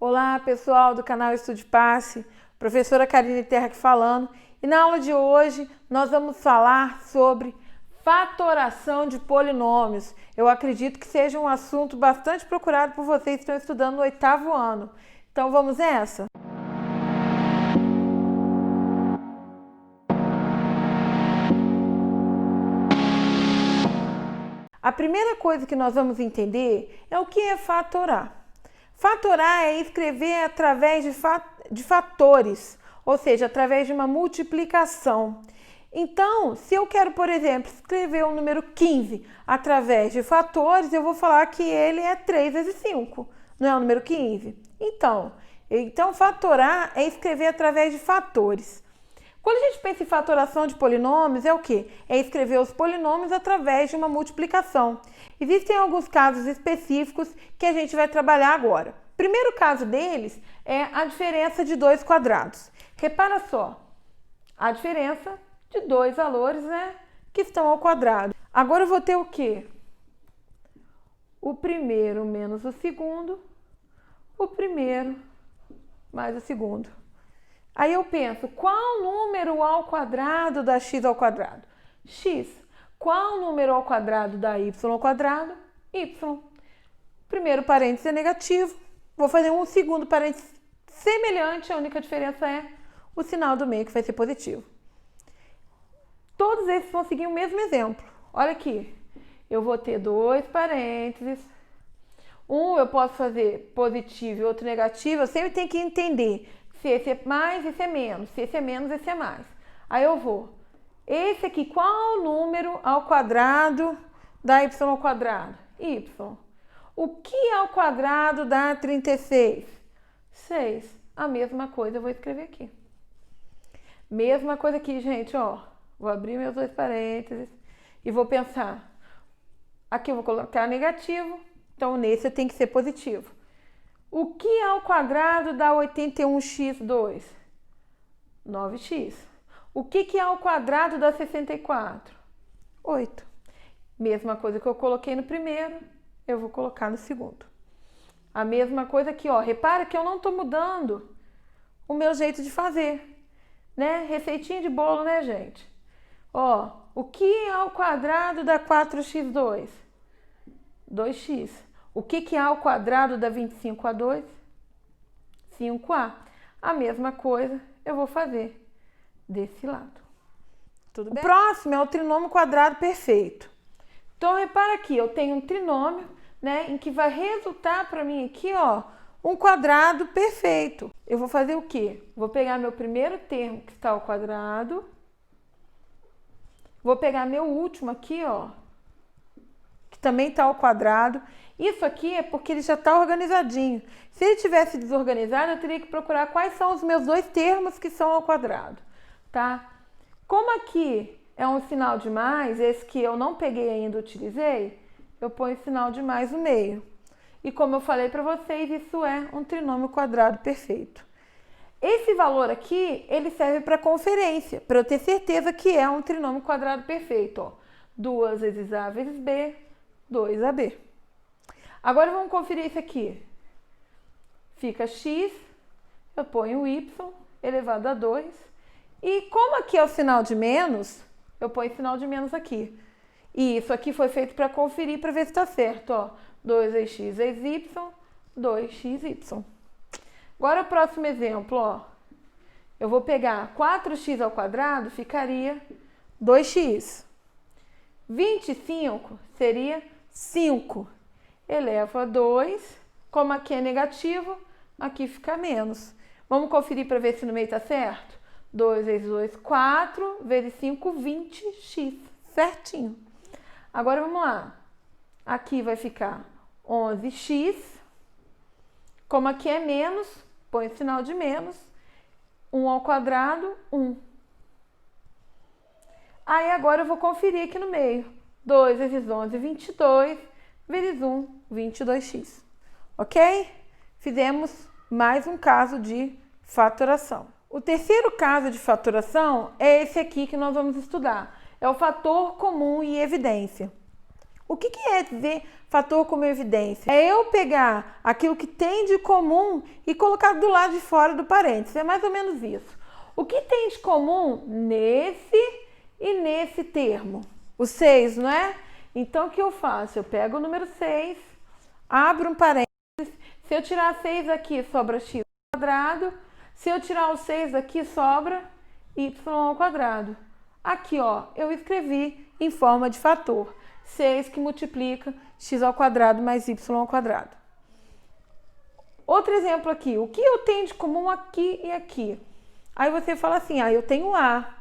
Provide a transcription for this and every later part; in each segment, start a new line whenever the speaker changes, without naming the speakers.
Olá, pessoal do canal Estude Passe, professora Karine Terra aqui falando. E na aula de hoje nós vamos falar sobre fatoração de polinômios. Eu acredito que seja um assunto bastante procurado por vocês que estão estudando no 8º ano. Então vamos nessa? A primeira coisa que nós vamos entender é o que é fatorar. Fatorar é escrever através de fatores, ou seja, através de uma multiplicação. Então, se eu quero, por exemplo, escrever o número 15 através de fatores, eu vou falar que ele é 3 vezes 5, não é o número 15? Então fatorar é escrever através de fatores. Quando a gente pensa em fatoração de polinômios, é o quê? É escrever os polinômios através de uma multiplicação. Existem alguns casos específicos que a gente vai trabalhar agora. O primeiro caso deles é a diferença de dois quadrados. Repara só, a diferença de dois valores, que estão ao quadrado. Agora eu vou ter o quê? O primeiro menos o segundo, o primeiro mais o segundo. Aí eu penso, qual número ao quadrado dá x ao quadrado? X. Qual número ao quadrado dá y ao quadrado? Y. Primeiro parênteses é negativo. Vou fazer um segundo parênteses semelhante, a única diferença é o sinal do meio, que vai ser positivo. Todos esses vão seguir o mesmo exemplo. Olha aqui. Eu vou ter dois parênteses. Um eu posso fazer positivo e outro negativo. Eu sempre tenho que entender se esse é mais, esse é menos. Se esse é menos, esse é mais. Aí eu vou. Esse aqui, qual número ao quadrado dá y ao quadrado? Y. O que ao quadrado dá 36? 6. A mesma coisa eu vou escrever aqui. Mesma coisa aqui, gente, ó. Vou abrir meus dois parênteses e vou pensar. Aqui eu vou colocar negativo, então nesse eu tenho que ser positivo. O que ao quadrado dá 81x2? 9x. O que ao quadrado dá 64? 8. Mesma coisa que eu coloquei no primeiro, eu vou colocar no segundo. A mesma coisa aqui, ó. Repara que eu não estou mudando o meu jeito de fazer, Receitinha de bolo, gente? Ó, o que ao quadrado dá 4x2? 2x. O que ao quadrado dá 25a2? 5a. A mesma coisa eu vou fazer desse lado. Tudo bem? O próximo é o trinômio quadrado perfeito. Então, repara aqui, eu tenho um trinômio, em que vai resultar para mim aqui, ó, um quadrado perfeito. Eu vou fazer o quê? Vou pegar meu primeiro termo, que está ao quadrado. Vou pegar meu último aqui, ó, que também está ao quadrado. Isso aqui é porque ele já está organizadinho. Se ele tivesse desorganizado, eu teria que procurar quais são os meus dois termos que são ao quadrado, tá? Como aqui é um sinal de mais, esse que eu não peguei ainda, utilizei, eu ponho sinal de mais no meio. E como eu falei para vocês, isso é um trinômio quadrado perfeito. Esse valor aqui, ele serve para conferência, para eu ter certeza que é um trinômio quadrado perfeito, ó. 2 vezes A vezes B, 2AB. Agora vamos conferir isso aqui. Fica x, eu ponho y elevado a 2. E como aqui é o sinal de menos, eu ponho sinal de menos aqui. E isso aqui foi feito para conferir, para ver se está certo, ó. 2 vezes x vezes y, 2xy. Agora o próximo exemplo, ó. Eu vou pegar 4x ao quadrado, ficaria 2x. 25 seria 5. Elevo a 2, como aqui é negativo, aqui fica menos. Vamos conferir para ver se no meio está certo? 2 vezes 2, 4, vezes 5, 20x. Certinho. Agora vamos lá. Aqui vai ficar 11x. Como aqui é menos, põe o sinal de menos. 1 ao quadrado, 1. Aí agora eu vou conferir aqui no meio. 2 vezes 11, 22. Vezes 1, 22x. Ok? Fizemos mais um caso de fatoração. O terceiro caso de fatoração é esse aqui que nós vamos estudar. É o fator comum e evidência. O que é dizer fator como evidência? É eu pegar aquilo que tem de comum e colocar do lado de fora do parênteses. É mais ou menos isso. O que tem de comum nesse e nesse termo? O 6, não é? Então, o que eu faço? Eu pego o número 6, abro um parênteses. Se eu tirar 6 aqui, sobra x ao quadrado. Se eu tirar o 6 aqui, sobra y ao quadrado. Aqui, ó, eu escrevi em forma de fator. 6 que multiplica x ao quadrado mais y ao quadrado. Outro exemplo aqui. O que eu tenho de comum aqui e aqui? Aí você fala assim, eu tenho a.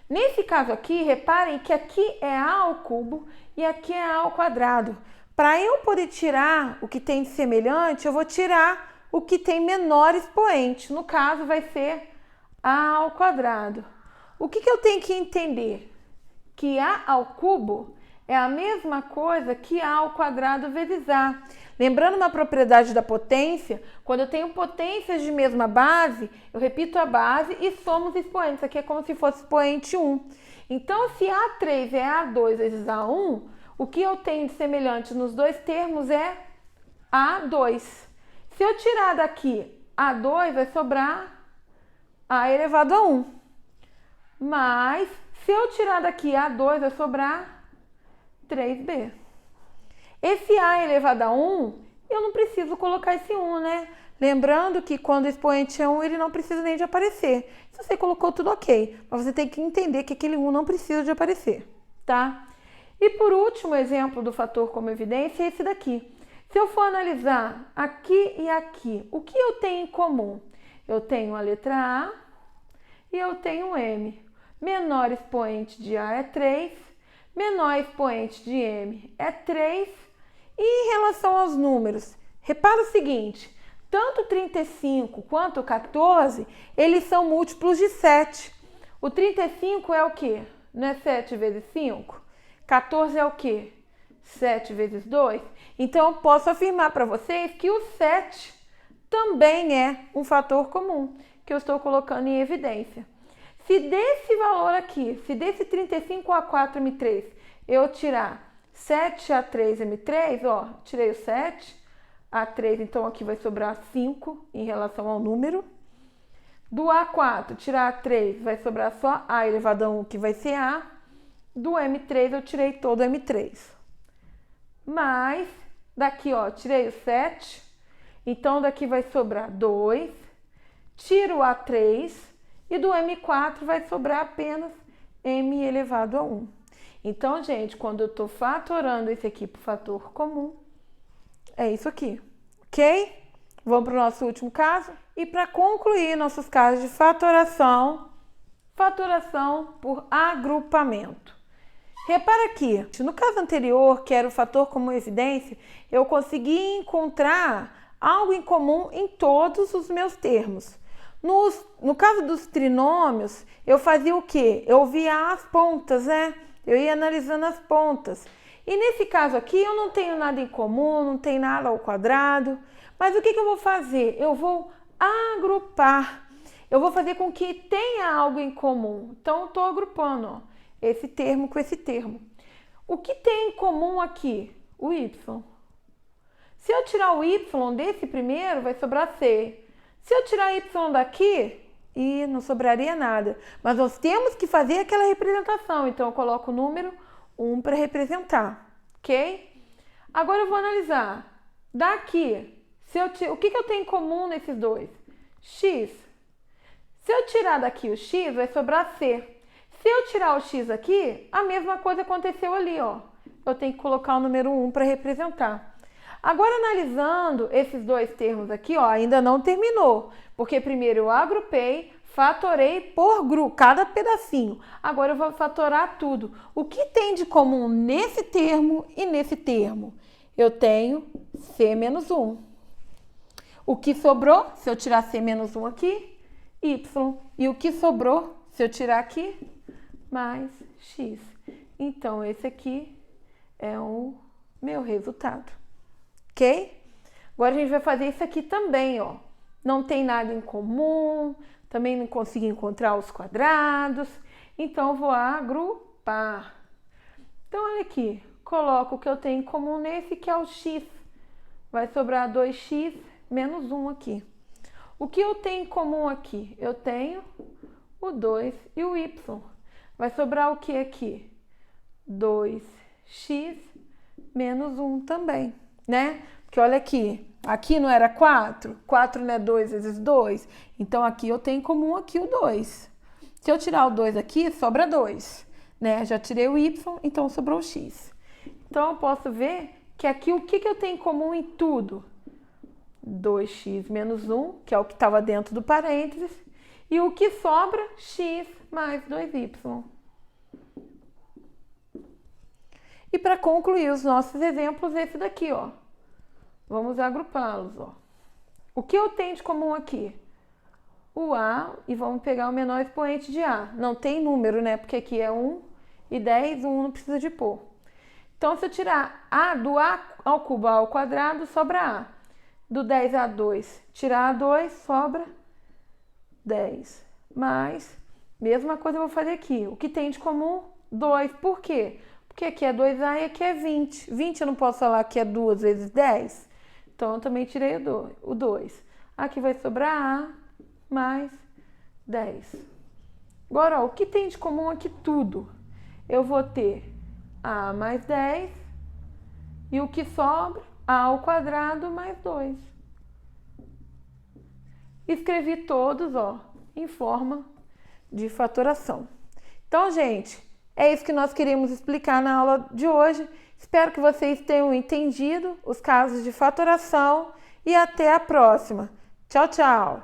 Nesse caso aqui, reparem que aqui é a ao cubo e aqui é a ao quadrado. Para eu poder tirar o que tem de semelhante, eu vou tirar o que tem menor expoente. No caso, vai ser a ao quadrado. O que eu tenho que entender? Que a ao cubo é a mesma coisa que a ao quadrado vezes a. Lembrando uma propriedade da potência, quando eu tenho potências de mesma base, eu repito a base e somo os expoentes. Aqui é como se fosse expoente 1. Então, se A3 é A2 vezes A1, o que eu tenho de semelhante nos dois termos é A2. Se eu tirar daqui A2, vai sobrar A elevado a 1. Mas, se eu tirar daqui A2, vai sobrar 3B. Esse A elevado a 1, eu não preciso colocar esse 1, né? Lembrando que quando o expoente é 1, ele não precisa nem de aparecer. Se você colocou tudo ok, mas você tem que entender que aquele 1 não precisa de aparecer, tá? E por último, o exemplo do fator como evidência é esse daqui. Se eu for analisar aqui e aqui, o que eu tenho em comum? Eu tenho a letra A e eu tenho M. Menor expoente de A é 3, menor expoente de M é 3. E em relação aos números, repara o seguinte, tanto 35 quanto 14, eles são múltiplos de 7. O 35 é o quê? Não é 7 vezes 5? 14 é o quê? 7 vezes 2? Então, eu posso afirmar para vocês que o 7 também é um fator comum, que eu estou colocando em evidência. Se desse valor aqui, se desse 35A4M3, eu tirar 7A3M3, ó, tirei o 7, A3, então aqui vai sobrar 5 em relação ao número. Do A4, tirar A3, vai sobrar só A elevado a 1, que vai ser A. Do M3, eu tirei todo o M3. Mas, daqui, ó, tirei o 7, então daqui vai sobrar 2. Tiro o A3 e do M4 vai sobrar apenas M elevado a 1. Então, gente, quando eu estou fatorando esse aqui por fator comum, é isso aqui, ok? Vamos para o nosso último caso. E para concluir nossos casos de fatoração, fatoração por agrupamento. Repara aqui, no caso anterior, que era o fator como evidência, eu consegui encontrar algo em comum em todos os meus termos. No caso dos trinômios, eu fazia o quê? Eu via as pontas, né? Eu ia analisando as pontas. E nesse caso aqui, eu não tenho nada em comum, não tem nada ao quadrado. Mas o que eu vou fazer? Eu vou agrupar. Eu vou fazer com que tenha algo em comum. Então, eu estou agrupando, ó, esse termo com esse termo. O que tem em comum aqui? O y. Se eu tirar o y desse primeiro, vai sobrar c. Se eu tirar y daqui, não sobraria nada. Mas nós temos que fazer aquela representação. Então, eu coloco o número 1 para representar, ok? Agora eu vou analisar. Daqui, o que eu tenho em comum nesses dois? X. Se eu tirar daqui o x, vai sobrar c. Se eu tirar o x aqui, a mesma coisa aconteceu ali, ó. Eu tenho que colocar o número 1 para representar. Agora, analisando esses dois termos aqui, ó, ainda não terminou. Porque primeiro eu agrupei, fatorei por grupo, cada pedacinho. Agora eu vou fatorar tudo. O que tem de comum nesse termo e nesse termo? Eu tenho c menos 1. O que sobrou, se eu tirar c menos 1 aqui, y. E o que sobrou, se eu tirar aqui, mais x. Então, esse aqui é o meu resultado. Ok? Agora a gente vai fazer isso aqui também, ó. Não tem nada em comum, também não consigo encontrar os quadrados, então eu vou agrupar. Então, olha aqui, coloco o que eu tenho em comum nesse, que é o x. Vai sobrar 2x menos 1 aqui. O que eu tenho em comum aqui? Eu tenho o 2 e o y. Vai sobrar o que aqui? 2x menos 1 também, né? Porque olha aqui não era 4? 4 não é 2 vezes 2? Então aqui eu tenho em comum aqui o 2. Se eu tirar o 2 aqui, sobra 2, né? Já tirei o y, então sobrou o x. Então eu posso ver que aqui o que eu tenho em comum em tudo? 2x menos 1, que é o que estava dentro do parênteses, e o que sobra? X mais 2y. E para concluir os nossos exemplos, esse daqui, ó. Vamos agrupá-los, ó. O que eu tenho de comum aqui? O A, e vamos pegar o menor expoente de A. Não tem número, né? Porque aqui é 1 e 10, 1 não precisa de pôr. Então, se eu tirar A do A ao cubo ao quadrado, sobra A. Do 10 a 2, tirar A2, sobra 10. Mais, mesma coisa eu vou fazer aqui. O que tem de comum? 2. Por quê? Porque aqui é 2A e aqui é 20. 20 eu não posso falar que é 2 vezes 10. Então, eu também tirei o 2. Aqui vai sobrar A mais 10. Agora, ó, o que tem de comum aqui tudo? Eu vou ter A mais 10 e o que sobra? A ao quadrado mais 2. Escrevi todos, ó, em forma de fatoração. Então, gente, é isso que nós queríamos explicar na aula de hoje. Espero que vocês tenham entendido os casos de fatoração e até a próxima. Tchau, tchau!